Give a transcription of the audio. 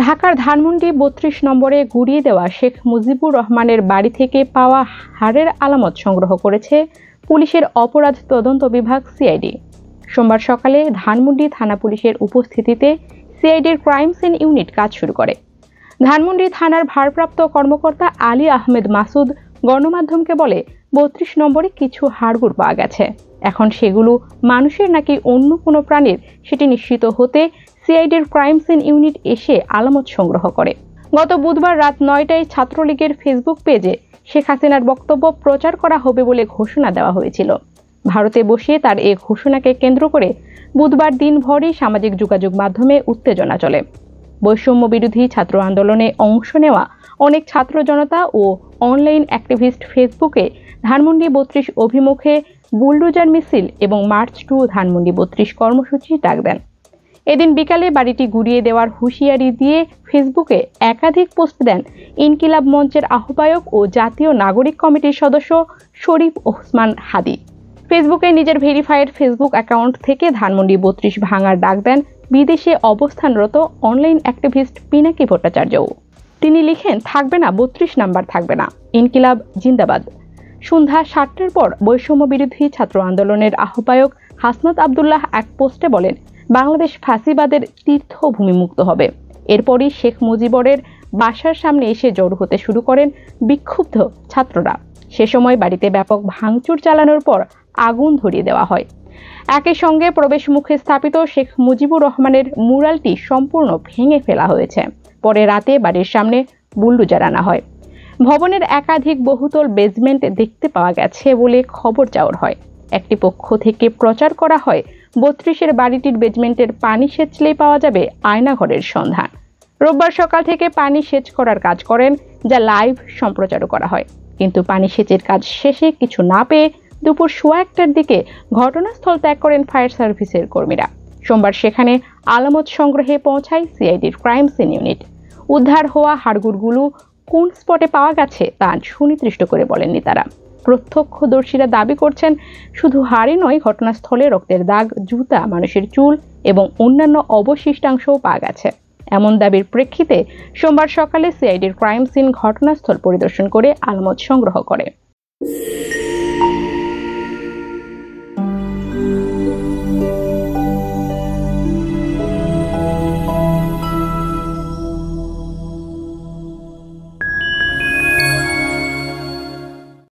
ঢাকার ধানমন্ডি ৩২ নম্বরে গুড়িয়ে দেওয়া শেখ মুজিবুর রহমানের বাড়ি থেকে পাওয়া হাড়ের আলামত সংগ্রহ করেছে পুলিশের অপরাধ তদন্ত বিভাগ সিআইডি। সোমবার সকালে ধানমন্ডি থানা পুলিশের উপস্থিতিতে সিআইডির ক্রাইম সিন ইউনিট কাজ শুরু করে। ধানমন্ডি থানার ভারপ্রাপ্ত কর্মকর্তা আলী আহমেদ মাসুদ গণমাধ্যমকে বলে, ৩২ নম্বরে কিছু হাড়গোড় পাওয়া গেছে। এখন সেগুলো মানুষের নাকি অন্য কোনো প্রাণীর সেটি নিশ্চিত হতে সিআইডির ক্রাইম সিন ইউনিট এসে আলামত সংগ্রহ করে। গত বুধবার রাত ৯টায় ছাত্রলীগের ফেসবুক পেজে শেখ হাসিনার বক্তব্য প্রচার করা হবে বলে ঘোষণা দেওয়া হয়েছিল। ভারতে বসে তার এই ঘোষণাকে কেন্দ্র করে বুধবার দিনভরই সামাজিক যোগাযোগ মাধ্যমে উত্তেজনা চলে। বৈষম্য বিরোধী ছাত্র আন্দোলনে অংশ নেওয়া অনেক ছাত্র জনতা ও অনলাইন অ্যাক্টিভিস্ট ফেসবুকে ধানমন্ডি ৩২ অভিমুখে বুলডোজার মিছিল এবং মার্চ টু ধানমন্ডি ৩২ কর্মসূচি ডাক দেন। এদিন বিকালে বাড়িটি গুড়িয়ে দেওয়ার হুঁশিয়ারি দিয়ে ফেসবুকে একাধিক পোস্ট দেন ইনকিলাব মঞ্চের আহ্বায়ক ও জাতীয় নাগরিক কমিটির সদস্য শরীফ ওসমান হাদি। ফেসবুকে নিজের ভেরিফাইড ফেসবুক অ্যাকাউন্ট থেকে ধানমন্ডি ৩২ ভাঙার ডাক দেন বিদেশে অবস্থানরত অনলাইন অ্যাক্টিভিস্ট পিনাকি ভট্টাচার্যও। তিনি লিখেন, থাকবে না ৩২ নাম্বার, থাকবে না, ইনকিলাব জিন্দাবাদ। সন্ধ্যা ৭টার পর বৈষম্য বিরোধী ছাত্র আন্দোলনের আহ্বায়ক হাসনাত আবদুল্লাহ এক পোস্টে বলেন, বাংলাদেশ ফাঁসিবাদের তীর্থভূমি মুক্ত হবে। এরপরই শেখ মুজিবরের বাসার সামনে এসে জড়ো হতে শুরু করেন বিক্ষুব্ধ ছাত্ররা। সে সময় বাড়িতে ব্যাপক ভাঙচুর চালানোর পর আগুন ধরিয়ে দেওয়া হয়। একই সঙ্গে প্রবেশ মুখে স্থাপিত শেখ মুজিবুর রহমানের মুরালটি সম্পূর্ণ ভেঙে ফেলা হয়েছে। পরে রাতে বাড়ির সামনে বুলডোজার আনা হয়। ভবনের একাধিক বহুতল বেসমেন্ট দেখতে পাওয়া গেছে বলে খবর চাওয়া হয়। একটি পক্ষ থেকে প্রচার করা হয় ৩২-এর বাড়িটির বেসমেন্টের পানি সেচলেই পাওয়া যাবে আয়নাঘরের সন্ধান। রোববার সকাল থেকে পানি সেচ করার কাজ করেন, যা লাইভ সম্প্রচারও করা হয়। কিন্তু পানি সেচের কাজ শেষে কিছু না পেয়ে দুপুর ১:১টার দিকে ঘটনাস্থল ত্যাগ করেন ফায়ার সার্ভিসের কর্মীরা। সোমবার সেখানে আলামত সংগ্রহে পৌঁছায় সিআইডির ক্রাইম সিন ইউনিট। উদ্ধার হওয়া হাড়গোড়গুলো কোন স্পটে পাওয়া গেছে তা সুনির্দিষ্ট করে বলেননি তারা। প্রত্যক্ষদর্শীরা দাবি করছেন, শুধু হাড়ই নয়, ঘটনাস্থলে রক্তের দাগ, জুতা, মানুষের চুল এবং অন্যান্য অবশিষ্টাংশও পাওয়া গেছে। এমন দাবির প্রেক্ষিতে সোমবার সকালে সিআইডির ক্রাইম সিন ঘটনাস্থল পরিদর্শন করে আলামত সংগ্রহ করে।